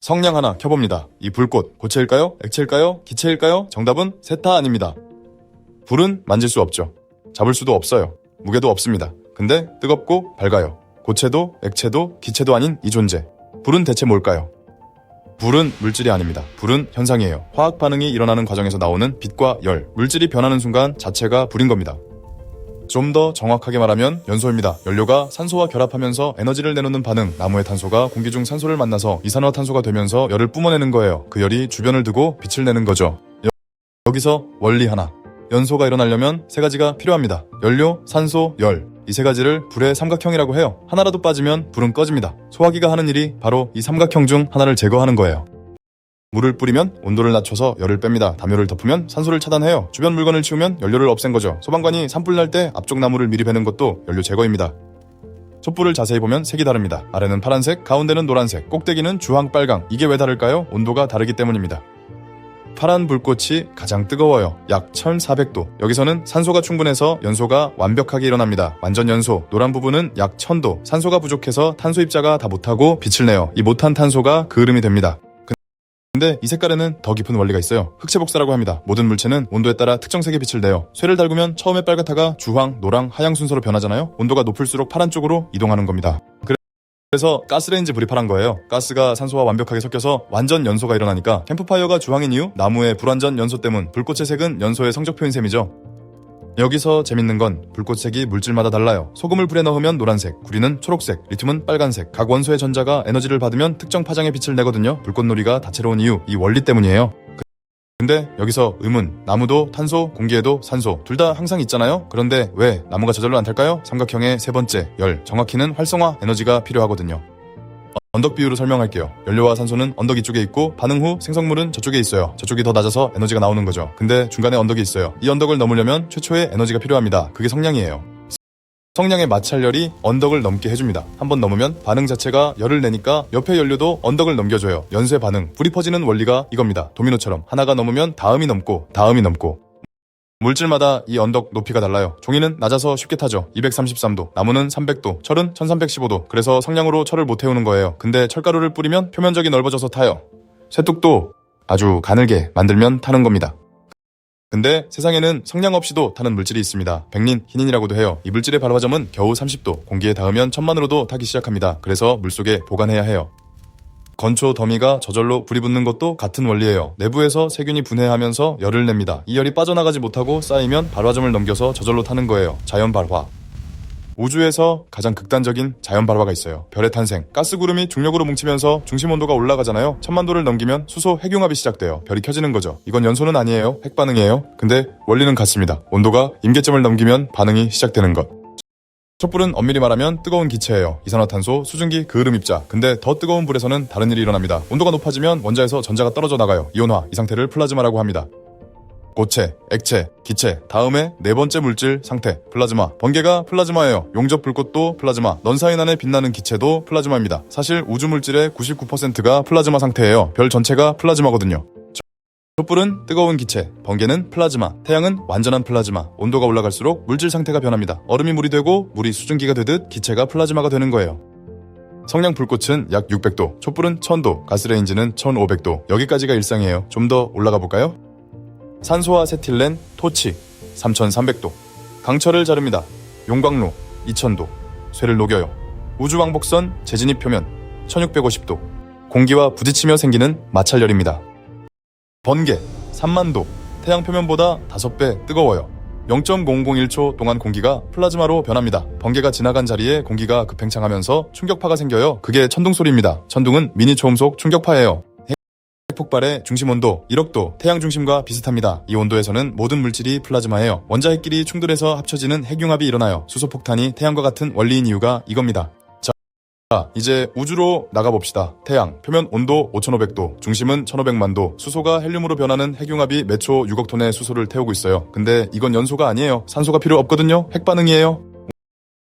성냥 하나 켜봅니다. 이 불꽃 고체일까요? 액체일까요? 기체일까요? 정답은 셋 다 아닙니다. 불은 만질 수 없죠. 잡을 수도 없어요. 무게도 없습니다. 근데 뜨겁고 밝아요. 고체도 액체도 기체도 아닌 이 존재. 불은 대체 뭘까요? 불은 물질이 아닙니다. 불은 현상이에요. 화학 반응이 일어나는 과정에서 나오는 빛과 열, 물질이 변하는 순간 자체가 불인 겁니다. 좀 더 정확하게 말하면 연소입니다. 연료가 산소와 결합하면서 에너지를 내놓는 반응, 나무의 탄소가 공기 중 산소를 만나서 이산화탄소가 되면서 열을 뿜어내는 거예요. 그 열이 주변을 두고 빛을 내는 거죠. 여기서 원리 하나. 연소가 일어나려면 세 가지가 필요합니다. 연료, 산소, 열. 이 세 가지를 불의 삼각형이라고 해요. 하나라도 빠지면 불은 꺼집니다. 소화기가 하는 일이 바로 이 삼각형 중 하나를 제거하는 거예요. 물을 뿌리면 온도를 낮춰서 열을 뺍니다. 담요를 덮으면 산소를 차단해요. 주변 물건을 치우면 연료를 없앤 거죠. 소방관이 산불 날 때 앞쪽 나무를 미리 베는 것도 연료 제거입니다. 촛불을 자세히 보면 색이 다릅니다. 아래는 파란색, 가운데는 노란색, 꼭대기는 주황, 빨강. 이게 왜 다를까요? 온도가 다르기 때문입니다. 파란 불꽃이 가장 뜨거워요. 약 1400도. 여기서는 산소가 충분해서 연소가 완벽하게 일어납니다. 완전 연소. 노란 부분은 약 1000도. 산소가 부족해서 탄소 입자가 다 못하고 빛을 내요. 이 못한 탄소가 그을음이 됩니다. 근데 이 색깔에는 더 깊은 원리가 있어요. 흑체 복사라고 합니다. 모든 물체는 온도에 따라 특정 색의 빛을 내요. 쇠를 달구면 처음에 빨갛다가 주황, 노랑, 하양 순서로 변하잖아요. 온도가 높을수록 파란 쪽으로 이동하는 겁니다. 그래서 가스레인지 불이 파란 거예요. 가스가 산소와 완벽하게 섞여서 완전 연소가 일어나니까 캠프파이어가 주황인 이유, 나무의 불완전 연소 때문. 불꽃의 색은 연소의 성적표인 셈이죠. 여기서 재밌는 건 불꽃색이 물질마다 달라요. 소금을 불에 넣으면 노란색, 구리는 초록색, 리튬은 빨간색. 각 원소의 전자가 에너지를 받으면 특정 파장의 빛을 내거든요. 불꽃놀이가 다채로운 이유, 이 원리 때문이에요. 근데 여기서 의문, 나무도 탄소, 공기에도 산소, 둘 다 항상 있잖아요? 그런데 왜 나무가 저절로 안 탈까요? 삼각형의 세 번째, 열, 정확히는 활성화 에너지가 필요하거든요. 언덕 비유로 설명할게요. 연료와 산소는 언덕 이쪽에 있고 반응 후 생성물은 저쪽에 있어요. 저쪽이 더 낮아서 에너지가 나오는 거죠. 근데 중간에 언덕이 있어요. 이 언덕을 넘으려면 최초의 에너지가 필요합니다. 그게 성냥이에요. 성냥의 마찰열이 언덕을 넘게 해줍니다. 한번 넘으면 반응 자체가 열을 내니까 옆에 연료도 언덕을 넘겨줘요. 연쇄 반응, 불이 퍼지는 원리가 이겁니다. 도미노처럼 하나가 넘으면 다음이 넘고 다음이 넘고. 물질마다 이 언덕 높이가 달라요. 종이는 낮아서 쉽게 타죠. 233도, 나무는 300도, 철은 1315도. 그래서 성냥으로 철을 못 태우는 거예요. 근데 철가루를 뿌리면 표면적이 넓어져서 타요. 쇠뚝도 아주 가늘게 만들면 타는 겁니다. 근데 세상에는 성냥 없이도 타는 물질이 있습니다. 백린, 흰인이라고도 해요. 이 물질의 발화점은 겨우 30도, 공기에 닿으면 천만으로도 타기 시작합니다. 그래서 물속에 보관해야 해요. 건초 더미가 저절로 불이 붙는 것도 같은 원리예요. 내부에서 세균이 분해하면서 열을 냅니다. 이 열이 빠져나가지 못하고 쌓이면 발화점을 넘겨서 저절로 타는 거예요. 자연 발화. 우주에서 가장 극단적인 자연 발화가 있어요. 별의 탄생. 가스구름이 중력으로 뭉치면서 중심 온도가 올라가잖아요. 1000만도를 넘기면 수소 핵융합이 시작돼요. 별이 켜지는 거죠. 이건 연소는 아니에요. 핵반응이에요. 근데 원리는 같습니다. 온도가 임계점을 넘기면 반응이 시작되는 것. 촛불은 엄밀히 말하면 뜨거운 기체예요. 이산화탄소, 수증기, 그을음 입자. 근데 더 뜨거운 불에서는 다른 일이 일어납니다. 온도가 높아지면 원자에서 전자가 떨어져 나가요. 이온화. 이 상태를 플라즈마라고 합니다. 고체, 액체, 기체, 다음에 네 번째 물질 상태, 플라즈마. 번개가 플라즈마예요. 용접 불꽃도 플라즈마. 넌사인 안에 빛나는 기체도 플라즈마입니다. 사실 우주 물질의 99%가 플라즈마 상태예요. 별 전체가 플라즈마거든요. 촛불은 뜨거운 기체, 번개는 플라즈마, 태양은 완전한 플라즈마. 온도가 올라갈수록 물질 상태가 변합니다. 얼음이 물이 되고 물이 수증기가 되듯 기체가 플라즈마가 되는 거예요. 성냥 불꽃은 약 600도, 촛불은 1000도, 가스레인지는 1500도. 여기까지가 일상이에요. 좀 더 올라가 볼까요? 산소아세틸렌, 토치, 3300도. 강철을 자릅니다. 용광로, 2000도. 쇠를 녹여요. 우주왕복선, 재진입 표면, 1650도. 공기와 부딪히며 생기는 마찰열입니다. 번개, 3만도. 태양 표면보다 5배 뜨거워요. 0.001초 동안 공기가 플라즈마로 변합니다. 번개가 지나간 자리에 공기가 급팽창하면서 충격파가 생겨요. 그게 천둥소리입니다. 천둥은 미니 초음 속 충격파예요. 핵폭발의 중심온도 1억도, 태양 중심과 비슷합니다. 이 온도에서는 모든 물질이 플라즈마예요. 원자 핵끼리 충돌해서 합쳐지는 핵융합이 일어나요. 수소폭탄이 태양과 같은 원리인 이유가 이겁니다. 자, 이제 우주로 나가봅시다. 태양, 표면 온도 5500도, 중심은 1500만도, 수소가 헬륨으로 변하는 핵융합이 매초 6억 톤의 수소를 태우고 있어요. 근데 이건 연소가 아니에요. 산소가 필요 없거든요. 핵반응이에요.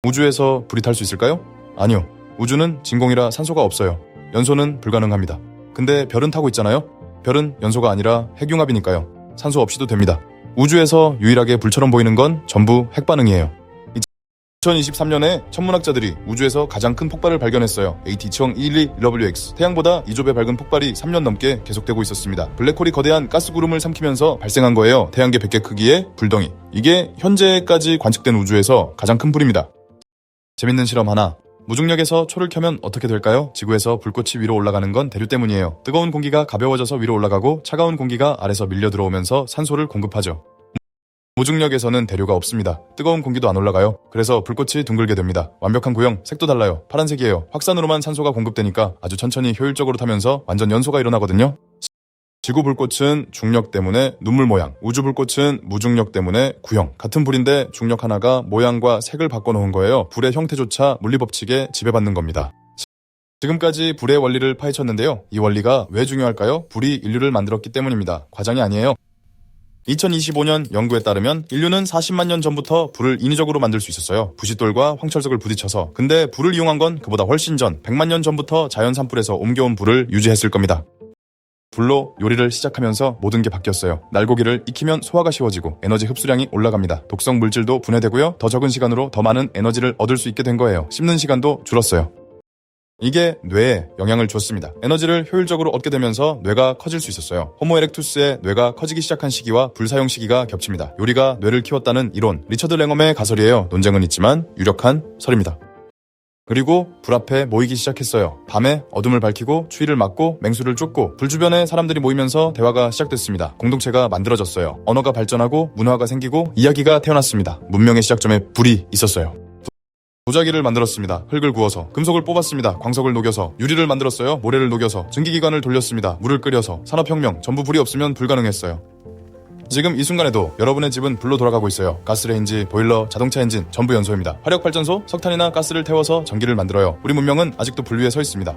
우주에서 불이 탈 수 있을까요? 아니요. 우주는 진공이라 산소가 없어요. 연소는 불가능합니다. 근데 별은 타고 있잖아요? 별은 연소가 아니라 핵융합이니까요. 산소 없이도 됩니다. 우주에서 유일하게 불처럼 보이는 건 전부 핵반응이에요. 2023년에 천문학자들이 우주에서 가장 큰 폭발을 발견했어요. AT2012WX. 태양보다 2조 배 밝은 폭발이 3년 넘게 계속되고 있었습니다. 블랙홀이 거대한 가스구름을 삼키면서 발생한 거예요. 태양계 100개 크기의 불덩이. 이게 현재까지 관측된 우주에서 가장 큰 불입니다. 재밌는 실험 하나. 무중력에서 초를 켜면 어떻게 될까요? 지구에서 불꽃이 위로 올라가는 건 대류 때문이에요. 뜨거운 공기가 가벼워져서 위로 올라가고 차가운 공기가 아래서 밀려 들어오면서 산소를 공급하죠. 무중력에서는 대류가 없습니다. 뜨거운 공기도 안 올라가요. 그래서 불꽃이 둥글게 됩니다. 완벽한 구형, 색도 달라요. 파란색이에요. 확산으로만 산소가 공급되니까 아주 천천히 효율적으로 타면서 완전 연소가 일어나거든요. 지구 불꽃은 중력 때문에 눈물 모양, 우주 불꽃은 무중력 때문에 구형. 같은 불인데 중력 하나가 모양과 색을 바꿔놓은 거예요. 불의 형태조차 물리법칙에 지배받는 겁니다. 지금까지 불의 원리를 파헤쳤는데요. 이 원리가 왜 중요할까요? 불이 인류를 만들었기 때문입니다. 과장이 아니에요. 2025년 연구에 따르면 인류는 40만 년 전부터 불을 인위적으로 만들 수 있었어요. 부싯돌과 황철석을 부딪혀서. 근데 불을 이용한 건 그보다 훨씬 전 100만 년 전부터 자연 산불에서 옮겨온 불을 유지했을 겁니다. 불로 요리를 시작하면서 모든 게 바뀌었어요. 날고기를 익히면 소화가 쉬워지고 에너지 흡수량이 올라갑니다. 독성 물질도 분해되고요. 더 적은 시간으로 더 많은 에너지를 얻을 수 있게 된 거예요. 씹는 시간도 줄었어요. 이게 뇌에 영향을 줬습니다. 에너지를 효율적으로 얻게 되면서 뇌가 커질 수 있었어요. 호모 에렉투스의 뇌가 커지기 시작한 시기와 불 사용 시기가 겹칩니다. 요리가 뇌를 키웠다는 이론, 리처드 랭엄의 가설이에요. 논쟁은 있지만 유력한 설입니다. 그리고 불 앞에 모이기 시작했어요. 밤에 어둠을 밝히고 추위를 막고 맹수를 쫓고 불 주변에 사람들이 모이면서 대화가 시작됐습니다. 공동체가 만들어졌어요. 언어가 발전하고 문화가 생기고 이야기가 태어났습니다. 문명의 시작점에 불이 있었어요. 도자기를 만들었습니다. 흙을 구워서. 금속을 뽑았습니다. 광석을 녹여서. 유리를 만들었어요. 모래를 녹여서. 증기기관을 돌렸습니다. 물을 끓여서. 산업혁명. 전부 불이 없으면 불가능했어요. 지금 이 순간에도 여러분의 집은 불로 돌아가고 있어요. 가스레인지, 보일러, 자동차 엔진 전부 연소입니다. 화력발전소, 석탄이나 가스를 태워서 전기를 만들어요. 우리 문명은 아직도 불 위에 서 있습니다.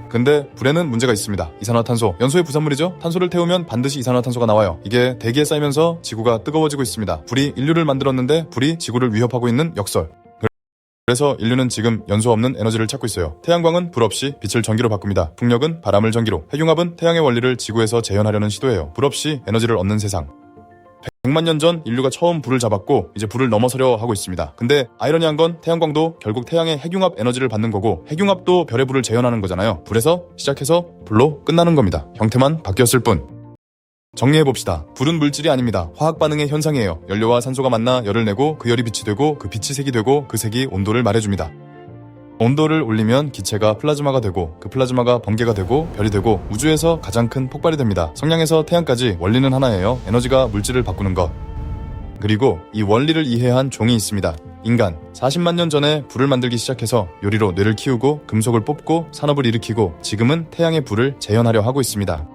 근데 불에는 문제가 있습니다. 이산화탄소, 연소의 부산물이죠. 탄소를 태우면 반드시 이산화탄소가 나와요. 이게 대기에 쌓이면서 지구가 뜨거워지고 있습니다. 불이 인류를 만들었는데 불이 지구를 위협하고 있는 역설. 그래서 인류는 지금 연소 없는 에너지를 찾고 있어요. 태양광은 불 없이 빛을 전기로 바꿉니다. 풍력은 바람을 전기로, 핵융합은 태양의 원리를 지구에서 재현하려는 시도예요. 불 없이 에너지를 얻는 세상. 100만 년 전 인류가 처음 불을 잡았고 이제 불을 넘어서려 하고 있습니다. 근데 아이러니한 건 태양광도 결국 태양의 핵융합 에너지를 받는 거고 핵융합도 별의 불을 재현하는 거잖아요. 불에서 시작해서 불로 끝나는 겁니다. 형태만 바뀌었을 뿐. 정리해봅시다. 불은 물질이 아닙니다. 화학 반응의 현상이에요. 연료와 산소가 만나 열을 내고 그 열이 빛이 되고 그 빛이 색이 되고 그 색이 온도를 말해줍니다. 온도를 올리면 기체가 플라즈마가 되고 그 플라즈마가 번개가 되고 별이 되고 우주에서 가장 큰 폭발이 됩니다. 성냥에서 태양까지 원리는 하나예요. 에너지가 물질을 바꾸는 것. 그리고 이 원리를 이해한 종이 있습니다. 인간. 40만 년 전에 불을 만들기 시작해서 요리로 뇌를 키우고 금속을 뽑고 산업을 일으키고 지금은 태양의 불을 재현하려 하고 있습니다.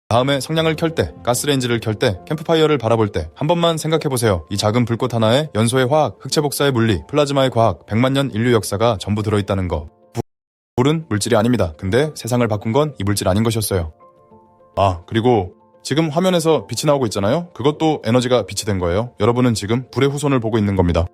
다음에 성냥을 켤 때, 가스레인지를 켤 때, 캠프파이어를 바라볼 때 한 번만 생각해보세요. 이 작은 불꽃 하나에 연소의 화학, 흑체 복사의 물리, 플라즈마의 과학, 100만 년 인류 역사가 전부 들어있다는 거. 불은 물질이 아닙니다. 근데 세상을 바꾼 건 이 물질 아닌 것이었어요. 아, 그리고 지금 화면에서 빛이 나오고 있잖아요. 그것도 에너지가 빛이 된 거예요. 여러분은 지금 불의 후손을 보고 있는 겁니다.